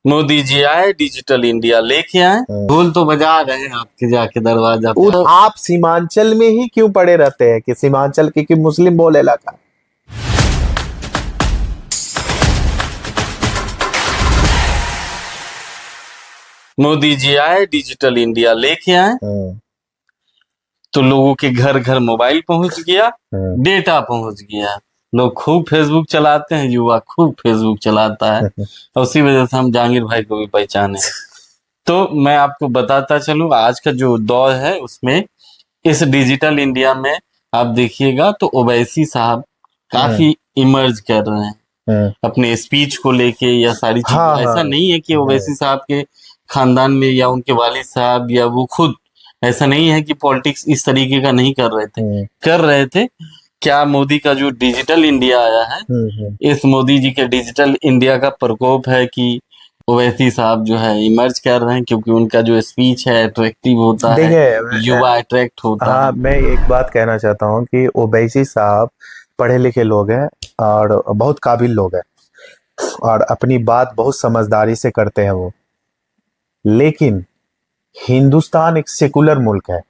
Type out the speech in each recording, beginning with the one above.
मोदी जी आए, digital India लेके आए। ढोल तो बजा रहे हैं आपके जाके दरवाजा पे। आप सीमांचल में ही क्यों पड़े रहते हैं कि सीमांचल की मुस्लिम बहुल इलाका? मोदी जी आए, डिजिटल इंडिया लेके आए, तो लोगों के घर घर मोबाइल पहुंच गया, डेटा पहुंच गया। लोग खूब फेसबुक चलाते हैं, युवा खूब फेसबुक चलाता है और उसी वजह से हम जहांगीर भाई को भी पहचाने। तो मैं आपको बताता चलूं, आज का जो दौर है उसमें इस डिजिटल इंडिया में आप देखिएगा तो ओवैसी साहब काफी इमर्ज कर रहे हैं अपने स्पीच को लेके या सारी चीजों। ऐसा नहीं है कि ओवैसी साहब के खानदान में या उनके वालिद साहब या वो खुद, ऐसा नहीं है कि पॉलिटिक्स इस तरीके का नहीं कर रहे थे, कर रहे थे। क्या मोदी का जो डिजिटल इंडिया आया है, इस मोदी जी के डिजिटल इंडिया का प्रकोप है कि ओवैसी साहब जो है इमर्ज कर रहे हैं, क्योंकि उनका जो स्पीच है अट्रैक्टिव होता है, युवा अट्रैक्ट होता है। मैं एक बात कहना चाहता हूँ कि ओवैसी साहब पढ़े लिखे लोग हैं और बहुत काबिल लोग हैं और अपनी बात बहुत समझदारी से करते हैं वो। लेकिन हिंदुस्तान एक सेकुलर मुल्क है,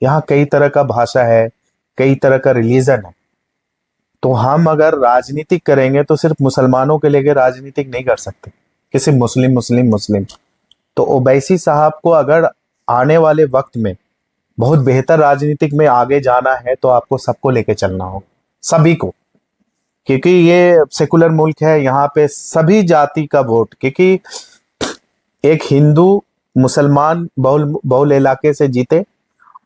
यहाँ कई तरह का भाषा है, कई तरह का रिलीजन है। तो हम अगर राजनीतिक करेंगे तो सिर्फ मुसलमानों के लेके राजनीतिक नहीं कर सकते कि सिर्फ मुस्लिम मुस्लिम मुस्लिम। तो ओवैसी साहब को अगर आने वाले वक्त में बहुत बेहतर राजनीतिक में आगे जाना है तो आपको सबको लेके चलना होगा, सभी को, क्योंकि ये सेकुलर मुल्क है, यहाँ पे सभी जाति का वोट, क्योंकि एक हिंदू मुसलमान बहुल इलाके से जीते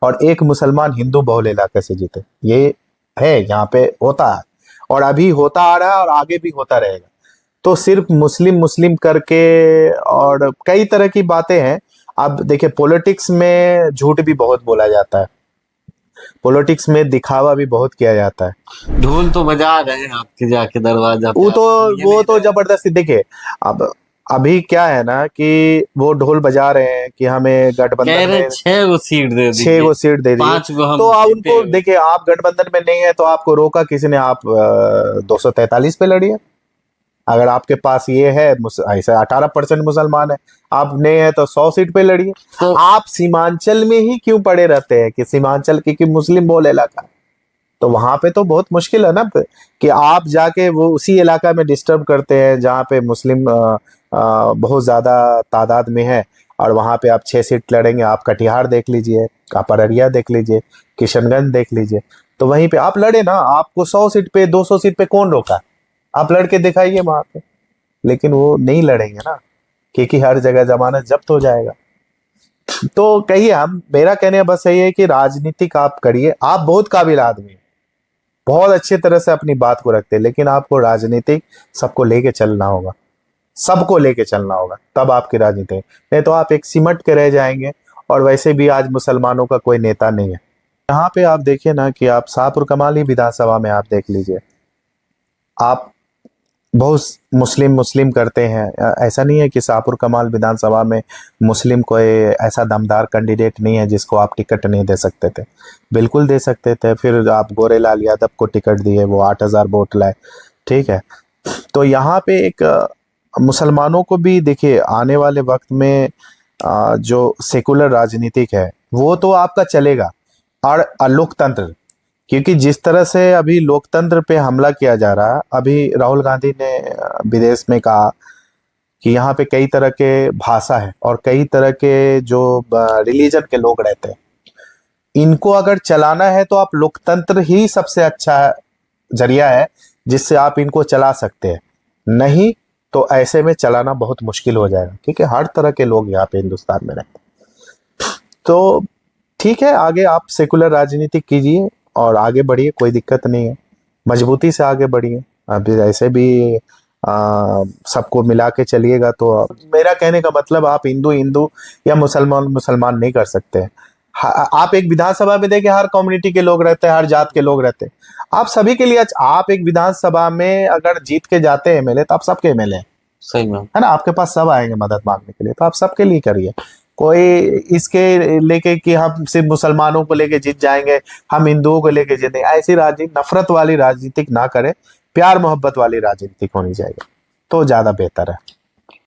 और एक मुसलमान हिंदू बहुल इलाके से जीते, ये है यहाँ पे होता है और अभी होता आ रहा है और आगे भी होता रहेगा। तो सिर्फ मुस्लिम मुस्लिम करके और कई तरह की बातें हैं। अब देखिए, पॉलिटिक्स में झूठ भी बहुत बोला जाता है, पॉलिटिक्स में दिखावा भी बहुत किया जाता है। ढोल तो बजा रहे हैं आपके जाके दरवाजा पे। वो तो जबरदस्ती। देखिए, अब अभी क्या है ना कि वो ढोल बजा रहे हैं कि हमें गठबंधन में 6 सीट दे दी, 6 सीट दे दी, 5 तो आप उनको देखिए, आप गठबंधन में नहीं है तो आपको रोका किसी ने? आप 243 पे लड़िए। अगर आपके पास ये है, ऐसे 18% मुसलमान है, आप नहीं है तो 100 सीट पे लड़िए। तो आप सीमांचल में ही क्यों पड़े रहते हैं कि सीमांचल की मुस्लिम बहुल इलाका? तो वहां पे तो बहुत मुश्किल है ना कि आप जाके वो उसी इलाका में डिस्टर्ब करते हैं जहाँ पे मुस्लिम बहुत ज्यादा तादाद में है, और वहां पे आप 6 सीट लड़ेंगे। आप कटिहार देख लीजिए, आप अररिया देख लीजिए, किशनगंज देख लीजिए, तो वहीं पे आप लड़े ना। आपको 100 सीट पे 200 सीट पे कौन रोका? आप लड़के दिखाइए वहां पे। लेकिन वो नहीं लड़ेंगे ना, क्योंकि हर जगह जमानत जब्त हो जाएगा। तो कहिए, हम, मेरा कहने का बस यही है कि राजनीतिक आप करिए, आप बहुत काबिल आदमी हैं, बहुत अच्छे तरह से अपनी बात को रखते हैं, लेकिन आपको राजनीतिक सबको लेके चलना होगा, सबको लेके चलना होगा, तब आपकी राजनीति। नहीं तो आप एक सिमट के रह जाएंगे। और वैसे भी आज मुसलमानों का कोई नेता नहीं है यहाँ पे। आप देखिए ना कि आप शाहपुर कमाल ही विधानसभा में आप देख लीजिए, आप बहुत मुस्लिम मुस्लिम करते हैं। ऐसा नहीं है कि शाहपुर कमाल विधानसभा में मुस्लिम कोई ऐसा दमदार कैंडिडेट नहीं है जिसको आप टिकट नहीं दे सकते थे, बिल्कुल दे सकते थे। फिर आप गोरेलाल यादव को टिकट दिए, वो 8000 वोट लाए, ठीक है। तो यहाँ पे एक मुसलमानों को भी देखिए, आने वाले वक्त में जो सेकुलर राजनीतिक है वो तो आपका चलेगा, और लोकतंत्र, क्योंकि जिस तरह से अभी लोकतंत्र पे हमला किया जा रहा है, अभी राहुल गांधी ने विदेश में कहा कि यहाँ पे कई तरह के भाषा है और कई तरह के जो रिलीजन के लोग रहते हैं, इनको अगर चलाना है तो आप लोकतंत्र ही सबसे अच्छा जरिया है जिससे आप इनको चला सकते हैं। नहीं तो ऐसे में चलाना बहुत मुश्किल हो जाएगा, क्योंकि हर तरह के लोग यहाँ पे हिंदुस्तान में रहते हैं। तो ठीक है, आगे आप सेकुलर राजनीति कीजिए और आगे बढ़िए, कोई दिक्कत नहीं है, मजबूती से आगे बढ़िए। अभी ऐसे भी सबको मिला के चलिएगा तो मेरा कहने का मतलब, आप हिंदू हिंदू या मुसलमान मुसलमान नहीं कर सकते। आप एक विधानसभा में देखिए, हर कम्युनिटी के लोग रहते हैं, हर जात के लोग रहते हैं, आप सभी के लिए। आप एक विधानसभा में अगर जीत के जाते हैं एमएलए, तो आप सबके एमएलए हैं, सही में, है ना? आपके पास सब आएंगे मदद मांगने के लिए, तो आप सबके लिए करिए। कोई इसके लेके कि हम सिर्फ मुसलमानों को लेके जीत जाएंगे, हम हिंदुओं को लेके जीतेंगे, ऐसी राजनीति, नफरत वाली राजनीतिक ना करें, प्यार मोहब्बत वाली राजनीतिक होनी चाहिए, तो ज्यादा बेहतर है।